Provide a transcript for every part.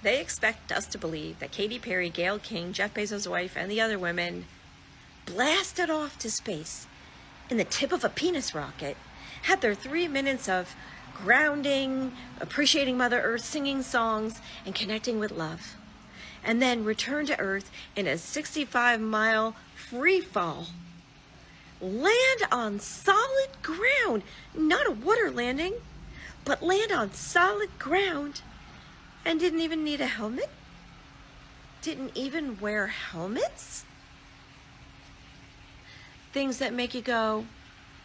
They expect us to believe that Katy Perry, Gayle King, Jeff Bezos' wife, and the other women blasted off to space in the tip of a penis rocket, had their 3 minutes of grounding, appreciating Mother Earth, singing songs, and connecting with love, and then returned to Earth in a 65-mile free fall. Land on solid ground, not a water landing, but land on solid ground, and didn't even need a helmet? Didn't even wear helmets? Things that make you go,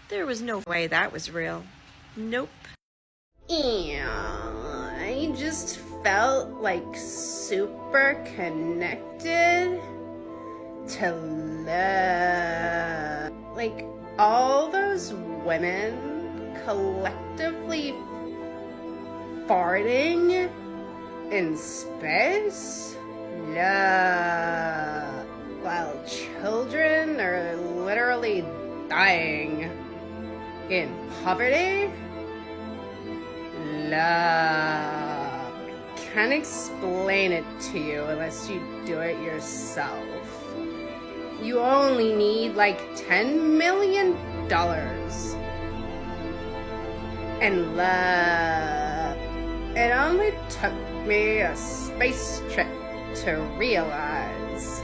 there was no way that was real. Nope. I just felt like super connected to love. Like all those women collectively farting in space? Love. While children are literally dying in poverty? Love. Can't explain it to you unless you do it yourself. You only need like $10 million. And love. It only took me a space trip to realize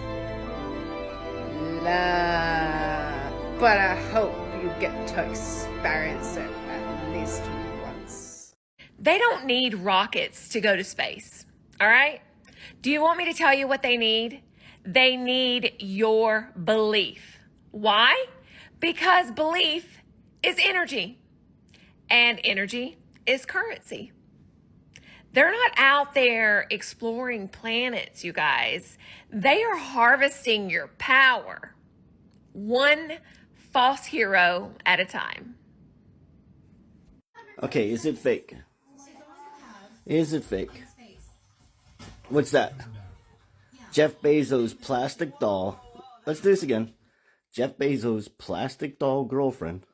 love. But I hope you get to experience it at least once. They don't need rockets to go to space, all right? Do you want me to tell you what they need? They need your belief. Why? Because belief is energy, and energy is currency. They're not out there exploring planets, you guys. They are harvesting your power, one false hero at a time. Okay, is it fake? Is it fake? What's that? Jeff Bezos' plastic doll. Let's do this again. Jeff Bezos' plastic doll girlfriend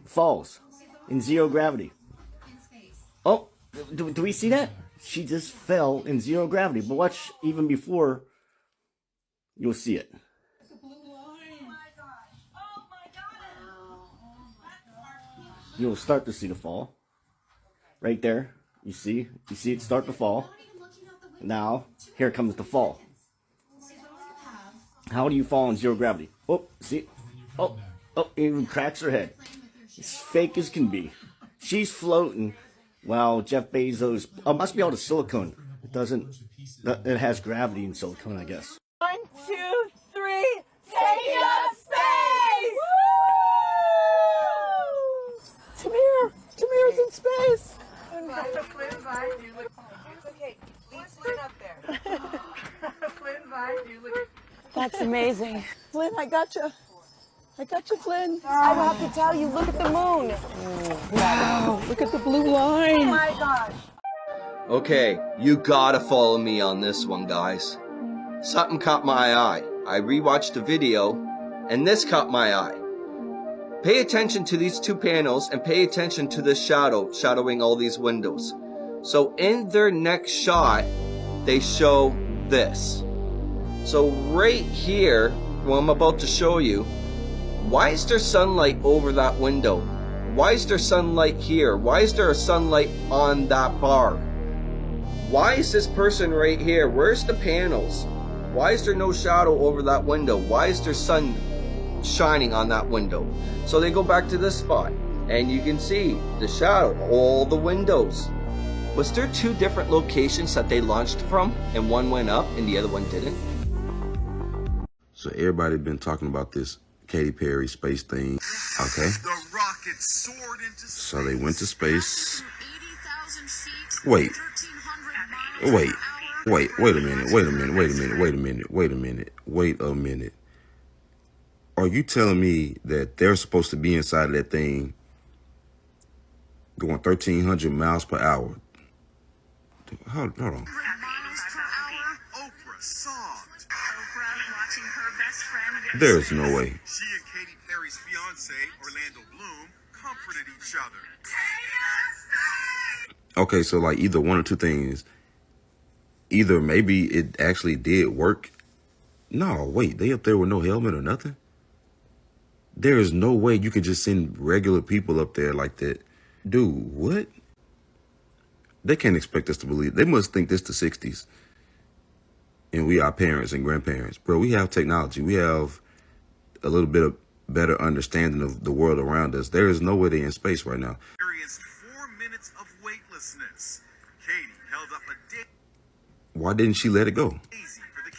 falls in zero gravity. Oh, do we see that? She just fell in zero gravity. But watch, even before, you'll see it. You'll start to see the fall. Right there. You see it start to fall. Now, here comes the fall. How do you fall in zero gravity? Oh, see? Oh, it even cracks her head. It's fake as can be. She's floating. Wow, Jeff Bezos. Oh, must be all the silicone. It doesn't. It has gravity in silicone, I guess. 1, 2, 3. Take up space! Woo! Tamir's in space. Okay, leave Flynn up there. Flynn, bye. That's amazing. Flynn, I got you. Flynn. I have to tell you, look at the moon. Wow, look at the blue line. Oh my gosh. Okay, you gotta follow me on this one, guys. Something caught my eye. I rewatched the video, and this caught my eye. Pay attention to these two panels, and pay attention to this shadow, shadowing all these windows. So in their next shot, they show this. So right here, what I'm about to show you, why is there sunlight over that window? Why is there sunlight here? Why is there a sunlight on that bar? Why is this person right here? Where's the panels? Why is there no shadow over that window? Why is there sun shining on that window? So they go back to this spot, and you can see the shadow, all the windows. Was there two different locations that they launched from, and one went up and the other one didn't? So everybody been talking about this Katy Perry space thing, okay? The rocket soared into space. So they went to space. Wait a minute. Are you telling me that they're supposed to be inside of that thing going 1,300 miles per hour? Hold on. Oprah sobbed. There's no way. She and Katy Perry's fiance, Orlando Bloom, comforted each other. Okay, so like either one or two things. Either maybe it actually did work. No, wait, they up there with no helmet or nothing? There is no way you can just send regular people up there like that. Dude, what? They can't expect us to believe. They must think this the 60s. And we are parents and grandparents. Bro, we have technology. We have a little bit of better understanding of the world around us. There is no way they're in space right now. Experienced 4 minutes of weightlessness. Katie held up a Why didn't she let it go? daisy for the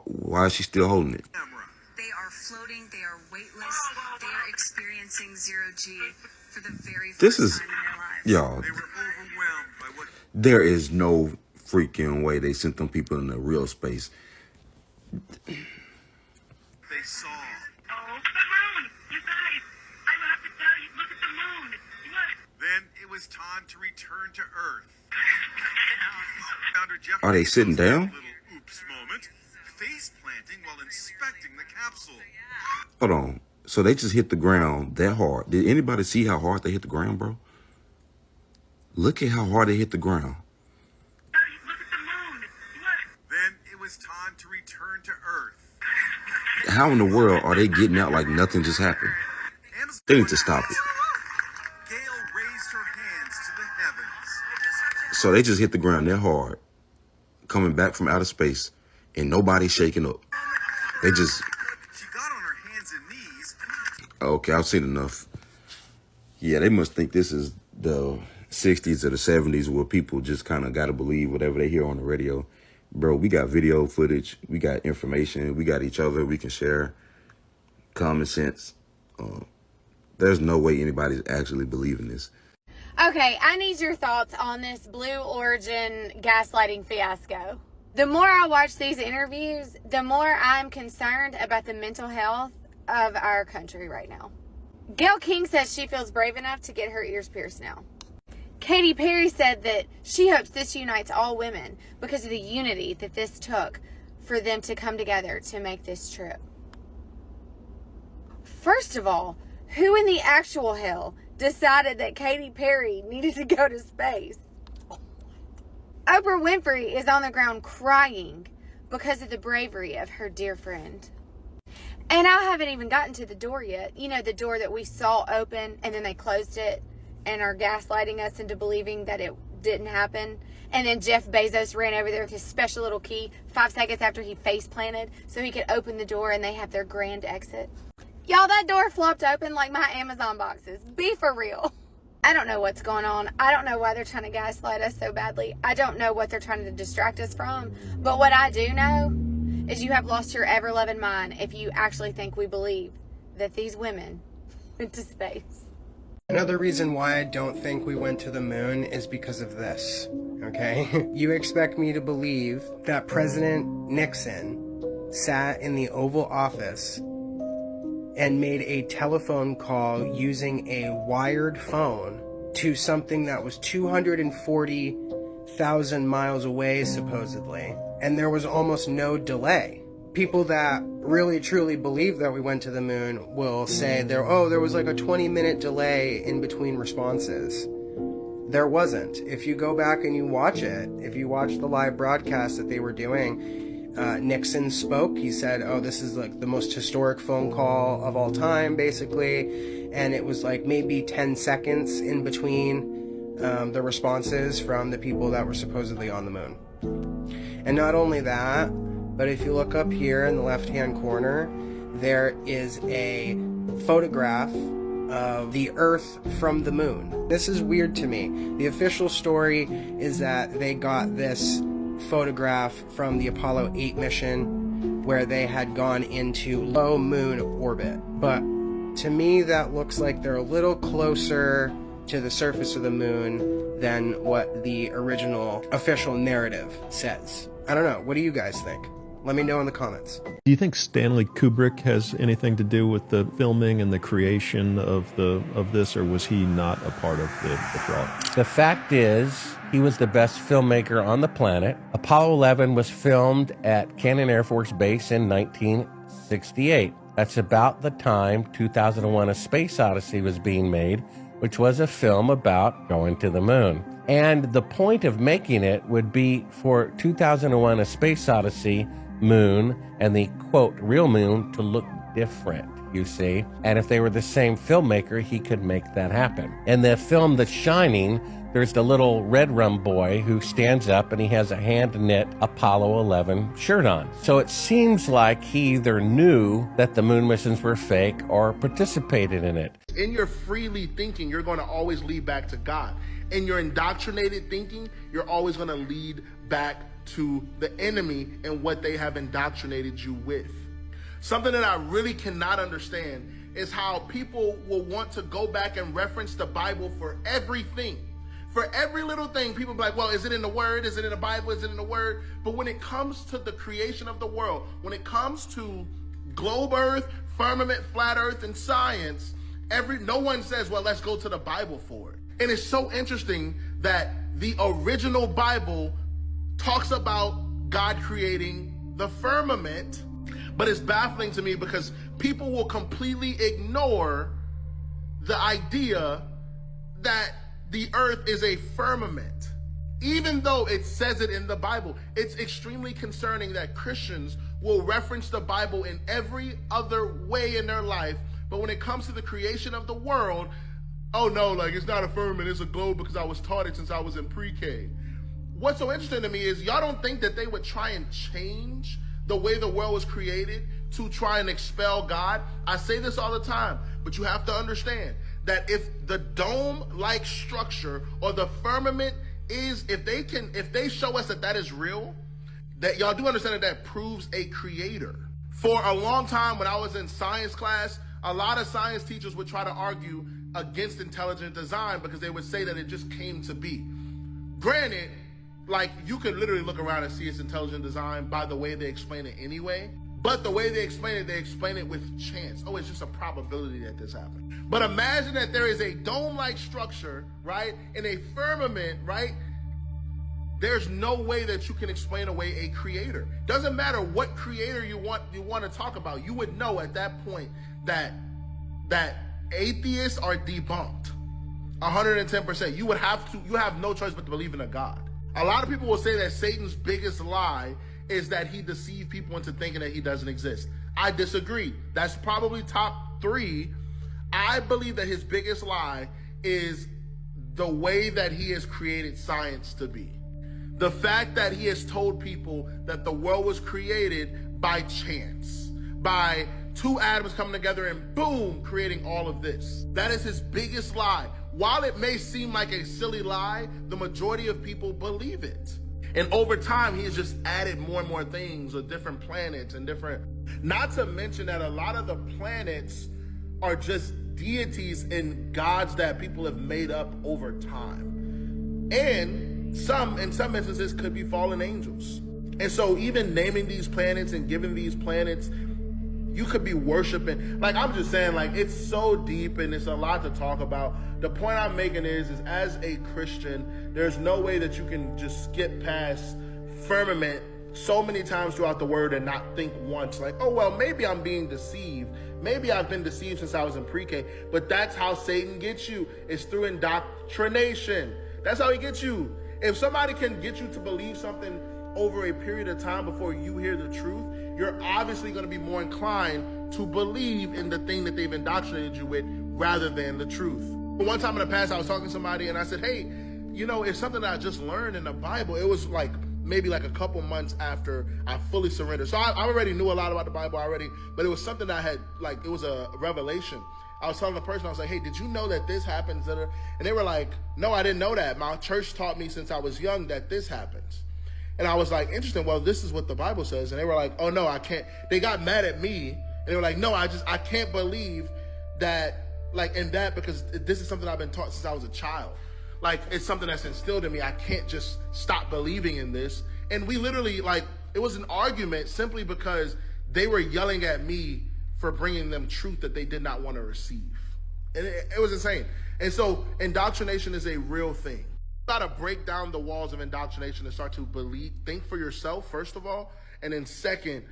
Why is she still holding it? camera. They are floating, they are weightless, they are experiencing zero G for the very first This is, time in their lives. y'all, They were overwhelmed by what there is no freaking way they sent them people into real space. they saw. Oh, the moon! You guys, I have to tell you, look at the moon. Look. Then it was time to return to Earth. Founder Jeff Are they Bezos sitting had a down? little oops moment, face planting while inspecting the capsule. Hold on. So they just hit the ground that hard. Did anybody see how hard they hit the ground, bro? Look at how hard they hit the ground. Look at the moon. Look. Then it was time to return to Earth. How in the world are they getting out like nothing just happened? They need to stop it. Gail raised her hands to the heavens. So they just hit the ground that hard, coming back from outer space, and nobody's shaking up. They just, She got on her hands and knees. okay, I've seen enough. Yeah, they must think this is the 60s or the 70s where people just kind of got to believe whatever they hear on the radio. Bro, we got video footage. We got information. We got each other. We can share common sense. There's no way anybody's actually believing this. Okay, I need your thoughts on this Blue Origin gaslighting fiasco. The more I watch these interviews, the more I'm concerned about the mental health of our country right now. Gayle King says she feels brave enough to get her ears pierced now. Katy Perry said that she hopes this unites all women because of the unity that this took for them to come together to make this trip. First of all, who in the actual hell decided that Katy Perry needed to go to space? Oprah Winfrey is on the ground crying because of the bravery of her dear friend. And I haven't even gotten to the door yet. You know, the door that we saw open and then they closed it and are gaslighting us into believing that it didn't happen. And then Jeff Bezos ran over there with his special little key 5 seconds after he face planted so he could open the door and they have their grand exit. Y'all, that door flopped open like my Amazon boxes. Be for real. I don't know what's going on. I don't know why they're trying to gaslight us so badly. I don't know what they're trying to distract us from. But what I do know is you have lost your ever-loving mind if you actually think we believe that these women went to space. Another reason why I don't think we went to the moon is because of this, okay? You expect me to believe that President Nixon sat in the Oval Office and made a telephone call using a wired phone to something that was 240,000 miles away, supposedly, and there was almost no delay. People that really truly believe that we went to the moon will say there was like a 20-minute delay in between responses. There wasn't. If you go back and you watch it, if you watch the live broadcast that they were doing, Nixon spoke. He said, this is like the most historic phone call of all time, basically. And it was like maybe 10 seconds in between the responses from the people that were supposedly on the moon. And not only that, but if you look up here in the left-hand corner, there is a photograph of the Earth from the moon. This is weird to me. The official story is that they got this photograph from the Apollo 8 mission where they had gone into low moon orbit. But to me, that looks like they're a little closer to the surface of the moon than what the original official narrative says. I don't know. What do you guys think? Let me know in the comments. Do you think Stanley Kubrick has anything to do with the filming and the creation of this, or was he not a part of the fraud? The fact is, he was the best filmmaker on the planet. Apollo 11 was filmed at Cannon Air Force Base in 1968. That's about the time 2001: A Space Odyssey was being made, which was a film about going to the moon. And the point of making it would be for 2001 A Space Odyssey moon and the, quote, real moon to look different, you see. And if they were the same filmmaker, he could make that happen. In the film The Shining, there's the little red rum boy who stands up and he has a hand-knit Apollo 11 shirt on. So it seems like he either knew that the moon missions were fake or participated in it. In your freely thinking, you're going to always lead back to God. In your indoctrinated thinking, you're always going to lead back to the enemy and what they have indoctrinated you with. Something that I really cannot understand is how people will want to go back and reference the Bible for everything. For every little thing, people be like, well, is it in the Word? Is it in the Bible? Is it in the Word? But when it comes to the creation of the world, when it comes to globe Earth, firmament, flat Earth, and science, no one says, well, let's go to the Bible for it. And it's so interesting that the original Bible talks about God creating the firmament, but it's baffling to me because people will completely ignore the idea that the earth is a firmament. Even though it says it in the Bible, it's extremely concerning that Christians will reference the Bible in every other way in their life, but when it comes to the creation of the world, oh no, like it's not a firmament, it's a globe because I was taught it since I was in pre-K. What's so interesting to me is y'all don't think that they would try and change the way the world was created to try and expel God? I say this all the time, but you have to understand that if the dome-like structure or the firmament is, if they show us that that is real, that y'all do understand that that proves a creator. For a long time when I was in science class, a lot of science teachers would try to argue against intelligent design because they would say that it just came to be. Granted, like you could literally look around and see it's intelligent design by the way they explain it anyway. But the way they explain it with chance. Oh, it's just a probability that this happened. But imagine that there is a dome-like structure, right, in a firmament, right? There's no way that you can explain away a creator. Doesn't matter what creator you want to talk about. You would know at that point that atheists are debunked. 110%. You have no choice but to believe in a God. A lot of people will say that Satan's biggest lie is that he deceived people into thinking that he doesn't exist. I disagree. That's probably top 3. I believe that his biggest lie is the way that he has created science to be. The fact that he has told people that the world was created by chance, by 2 atoms coming together and boom, creating all of this. That is his biggest lie. While it may seem like a silly lie, the majority of people believe it. And over time, he has just added more and more things with different planets and different, not to mention that a lot of the planets are just deities and gods that people have made up over time. And in some instances, could be fallen angels. And so even naming these planets and giving these planets, you could be worshiping. Like, I'm just saying, like, it's so deep and it's a lot to talk about. The point I'm making is as a Christian, there's no way that you can just skip past firmament so many times throughout the word and not think once, like, oh, well, maybe I'm being deceived. Maybe I've been deceived since I was in pre-K. But that's how Satan gets you. It's through indoctrination. That's how he gets you. If somebody can get you to believe something over a period of time before you hear the truth, you're obviously going to be more inclined to believe in the thing that they've indoctrinated you with rather than the truth. One time in the past, I was talking to somebody and I said, hey, you know, it's something that I just learned in the Bible. It was like maybe like a couple months after I fully surrendered. So I already knew a lot about the Bible already, but it was something that I had, like, it was a revelation. I was telling the person, I was like, hey, did you know that this happens? And they were like, no, I didn't know that. My church taught me since I was young that this happens. And I was like, interesting. Well, this is what the Bible says. And they were like, oh, no, I can't. They got mad at me. And they were like, no, I can't believe that, like, in that, because this is something I've been taught since I was a child. Like, it's something that's instilled in me. I can't just stop believing in this. And we literally, like, it was an argument simply because they were yelling at me for bringing them truth that they did not want to receive. And it was insane. And so indoctrination is a real thing. You got to break down the walls of indoctrination and start to think for yourself, first of all. And then second,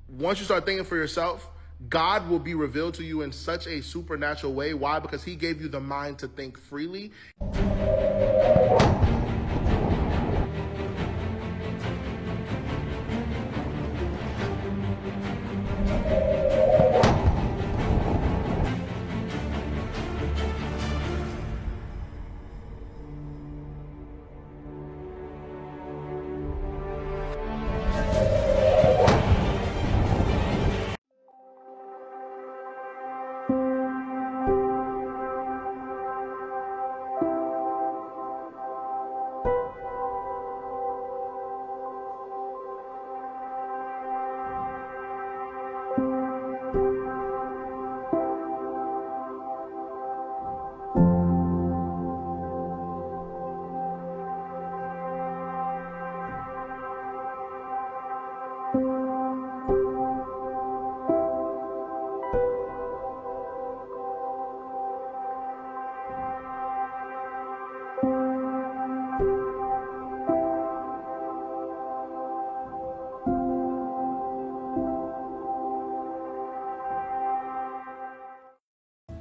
once you start thinking for yourself, God will be revealed to you in such a supernatural way. Why? Because he gave you the mind to think freely.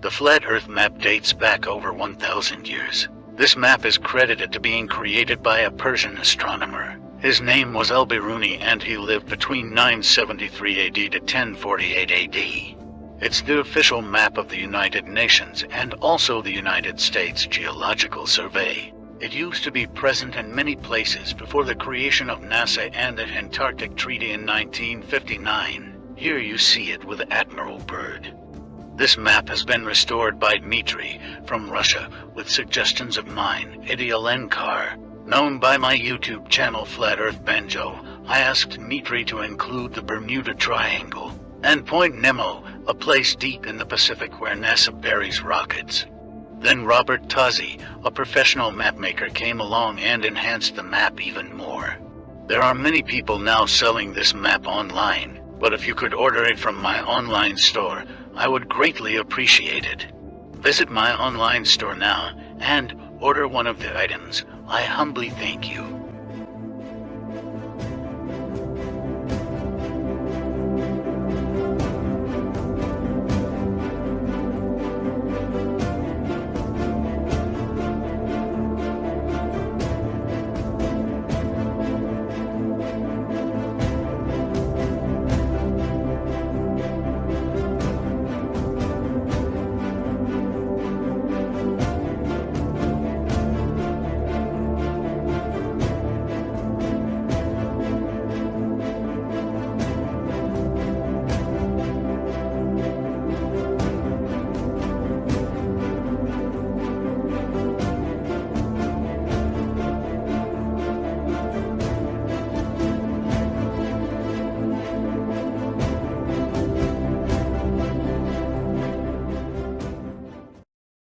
The Flat Earth map dates back over 1,000 years. This map is credited to being created by a Persian astronomer. His name was Al-Biruni and he lived between 973 AD to 1048 AD. It's the official map of the United Nations and also the United States Geological Survey. It used to be present in many places before the creation of NASA and the Antarctic Treaty in 1959. Here you see it with Admiral Byrd. This map has been restored by Dmitry from Russia with suggestions of mine, Idialenkar. Known by my YouTube channel Flat Earth Banjo, I asked Dmitry to include the Bermuda Triangle and Point Nemo, a place deep in the Pacific where NASA buries rockets. Then Robert Tozzi, a professional mapmaker, came along and enhanced the map even more. There are many people now selling this map online, but if you could order it from my online store, I would greatly appreciate it. Visit my online store now and order one of the items. I humbly thank you.